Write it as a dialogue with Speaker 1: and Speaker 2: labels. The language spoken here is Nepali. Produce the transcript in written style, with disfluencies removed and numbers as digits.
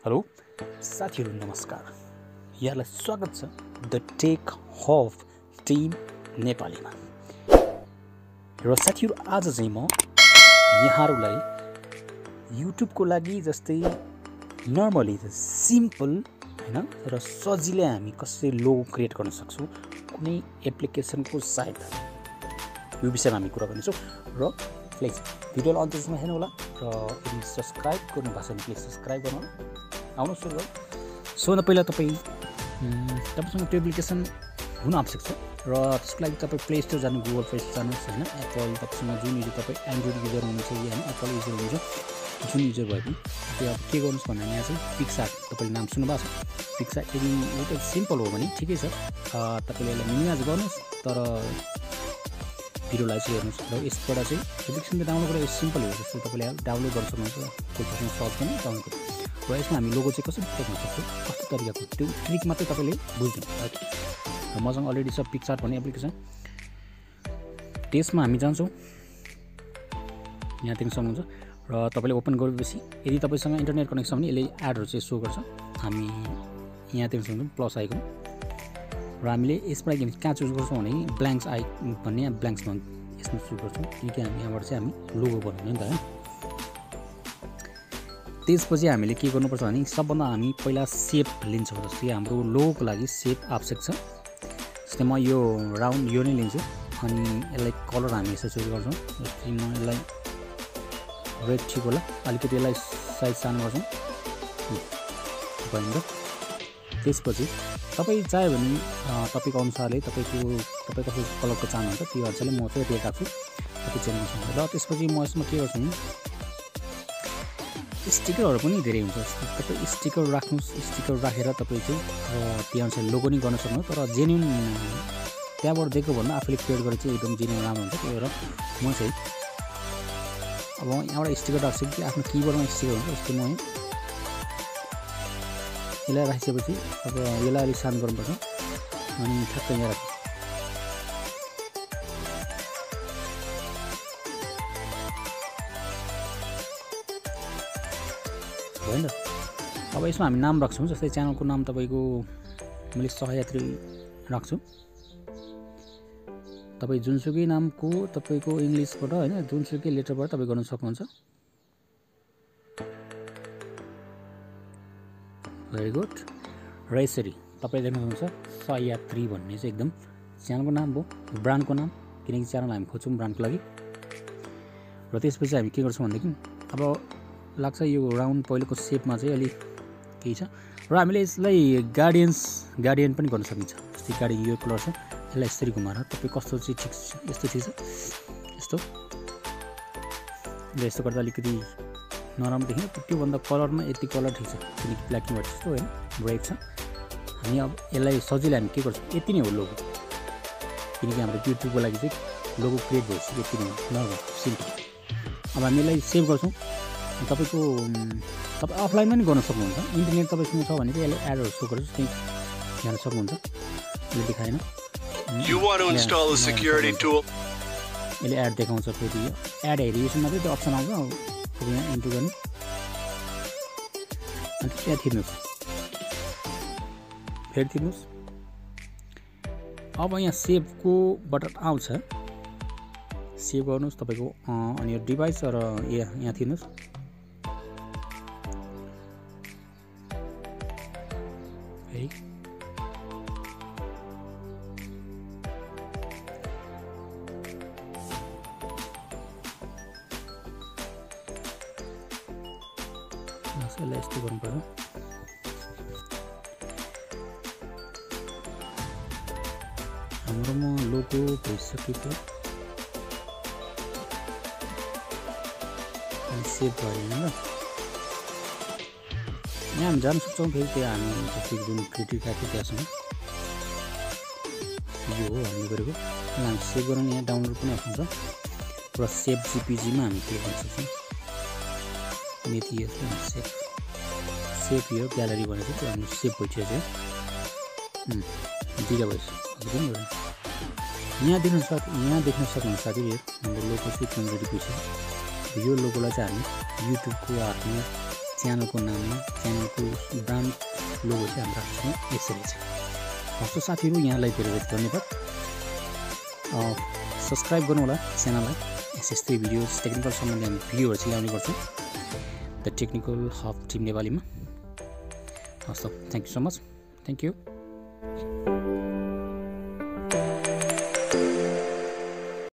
Speaker 1: हेलो साथीहरु नमस्कार। यहाँलाई स्वागत छ द टेक हफ टिम नेपालीमा। र साथीहरु आज चाहिँ म यहाँहरुलाई YouTube को लागि जस्तै नर्मली सिम्पल हैन र सजिलै हामी कसरी लोगो क्रिएट गर्न सक्छौं कुनै एप्लिकेसनको सहायता यो विषयमा हामी कुरा गर्नेछौं। र प्लिज भिडियोलाई अन्त्यसम्म हेर्नु होला र यदि सब्स्क्राइब गर्नु भएको छैन प्लिज सब्स्क्राइब गर्नु होला। आउनु सुरु गरौँ। सबभन्दा पहिला तपाईसँग त्यो एप्लिकेसन हुन आवश्यक छ र त्यसको लागि तपाई प्ले स्टोर जानु, गुगल प्ले स्टोर जानुस् हैन। एप्पल तपाईसँग जुन युजर तपाई एन्ड्रोइड युजर हुनुहुन्छ कि हैन एप्पल युजर हुनुहुन्छ जुन युजर भए पनि तपाईं अब के गर्नुस् भन्दा यहाँ चाहिँ पिक्सार्ट तपाईले नाम सुन्नु भएको छ। पिक्सार्ट यदि एउटा सिम्पल हो भने ठिकै छ। तपाईले यसलाई मिनिमाइज गर्नुस् तर भिडियोलाई चाहिँ हेर्नुस् र यसबाट चाहिँ एप्लिकेसन डाउनलोड गरेर सिम्पल हो। जस्तै तपाईले डाउनलोड गर्न सक्नुहुन्छ, कोही सर्च गर्नु डाउनलोड गर्नु। र यसमा हामी लोगो चाहिँ कसरी देख्न सक्छौं, कस्तो तरिकाको त्यो ट्रिक मात्रै तपाईले बुझ्नु। र मसँग अलरेडी छ पिक्सार्ट भन्ने एप्लिकेसन। त्यसमा हामी जान्छौं, यहाँ देख्न सक्नुहुन्छ र तपाईले ओपन गरेपछि यदि तपाईसँग इन्टरनेट कनेक्सन छ भने यसले एडहरु चाहिँ शो गर्छ। हामी यहाँ देख्न सक्नुहुन्छ प्लस आइकन र हामीले यसबाट कहाँ चुज गर्छौं भने ब्ल्याङ्क्स आई भन्ने ब्ल्याङ्क्समा यसमा चुज गर्छौं किनकि हामी यहाँबाट चाहिँ हामी लोगो बनाउने नि त हैन। त्यसपछि हामीले के गर्नुपर्छ भने सबभन्दा हामी पहिला शेप लिन्छौं। जस्तै हाम्रो लोगोको लागि शेप आवश्यक छ। जस्तै म यो राउन्ड यो नै लिन्छु अनि यसलाई कलर हामी यसरी चुज गर्छौं। जस्तै म यसलाई रेड ठिक होला, अलिकति यसलाई साइज सानो गर्छौं भयो। त्यसपछि तपाई चाहे भने तपाईको अनुसारले तपाईँ कस्तो कलरको चाहनुहुन्छ त्यो अनुसारले म चाहिँ रेड राख्छु, तपाईँ चेन्ज गर्न सक्नुहुन्छ। र त्यसपछि म यसमा के गर्छु भने स्टिकरहरु पनि धेरै हुन्छ। तपाईँ स्टिकर राख्नुस्, स्टिकर राखेर तपाईँ चाहिँ त्यो अनुसार लोगो नि गर्न सक्नुहुन्छ। तर जेन्युइन त्यहाँबाट देखेको भन्दा आफूले क्रिएट गरेर चाहिँ एकदम जेन्युइन राम्रो हुन्छ। त्यही भएर म चाहिँ अब यहाँबाट स्टिकर राख्छु कि आफ्नो किबोर्डमा स्टिकर हुन्छ। जस्तै म यसलाई राखिसकेपछि अब यसलाई अलि सानो गर्नुपर्छ अनि ठ्याक्कै यहाँ राख्छु। होइन अब यसमा हामी नाम राख्छौँ। जस्तै च्यानलको नाम तपाईको मैले सहयात्री राख्छु। तपाई जुनसुकै नामको तपाईको इंग्लिशबाट हैन जुनसुकै लेटरबाट तपाई गर्न सक्नुहुन्छ। Very good. र यसरी तपाई देख्न सक्नुहुन्छ सहयात्री भन्ने चाहिँ एकदम च्यानलको नाम हो, ब्रान्डको नाम, किनकि च्यानल हामी खोज्छौँ ब्रान्डको लागि। र त्यसपछि हामी के गर्छौँ भनेदेखि अब लाग्छ यो राउन्ड पहिलेको शेपमा चाहिँ अलि केही छ र हामीले यसलाई गार्डियन पनि गर्न सकिन्छ। जस्तै गाडी यो कलर छ, यसलाई यसरी घुमाएर तपाई कस्तो चाहिँ ठिक यस्तो ठिक छ यस्तो र यस्तो गर्दा अलिकति नराम्रो देखिन्छ। त्यो भन्दा कलरमा यति कलर ठिक छ किनकि ब्ल्याक एन्ड व्हाइट जस्तो हैन ब्रेक छ। हामी अब यसलाई सजिलै हामी के गर्छौँ यति नै हो लोगो, किनकि हाम्रो युट्युबको लागि चाहिँ लोगो क्रिएट भइसक्यो यति नै नर्मल सिम्पल। अब हामी यसलाई सेभ गर्छौँ। तपाईको तपाई अफलाइनमा पनि गर्न सक्नुहुन्छ। इन्टरनेट तपाईसँग छ भने चाहिँ यसले एडहरु शो गर्छ, त्यही हेर्न सक्नुहुन्छ। यसले देखाएन
Speaker 2: You want to install a security tool?
Speaker 1: यसले एड देखाउँछ। फेरि एड हेरिएसनमा चाहिँ त्यो अप्सन आउँछ, यहाँ इन्टर गर्नु अनि त्यहाँ थिच्नुस्, फेरि थिच्नुस्। अब यहाँ सेभको बटन आउँछ, सेभ गर्नुस् तपाईको अनि यो डिभाइस र यहाँ थिच्नुस्। फेरि यसलाई यस्तो गर्नुपर्छ। हाम्रोमा लोगो भइसकेको सेभ भयो ल। यहाँ हामी जान सक्छौँ। फेरि त्यो हामी जस्तै जुन क्रिएटिभ राख्यो त्यहाँसँग यो हो हामीले गरेको। हामी सेभ गर्न यहाँ डाउनलोड पनि अप्सन छ र सेभ जिपिजीमा हामी क्लिक गर्न सक्छौँ। यति सेभ यो ग्यालरी भनेको चाहिँ हाम्रो सेभ भइसकेको छ। दुईटा भइसक्यो पनि एउटा यहाँ देख्न सक्नुहुन्छ साथीहरु हाम्रो लोगो चाहिँ रेडी भइसक्यो। यो लोगोलाई चाहिँ हामी युट्युबको आफ्नो च्यानलको नाममा च्यानलको ब्रान्ड लोगो चाहिँ हामी राख्छौँ यसरी चाहिँ। हस् साथीहरू, यहाँलाई धेरै धेरै धन्यवाद। सब्सक्राइब गर्नु होला च्यानललाई। यस्तै भिडियोज टेक्निकल सम्बन्धी हामी भिडियोहरू चाहिँ ल्याउने गर्छौँ द टेक्निकल हब टिम नेपालीमा। हस् त, thank you so much, thank you.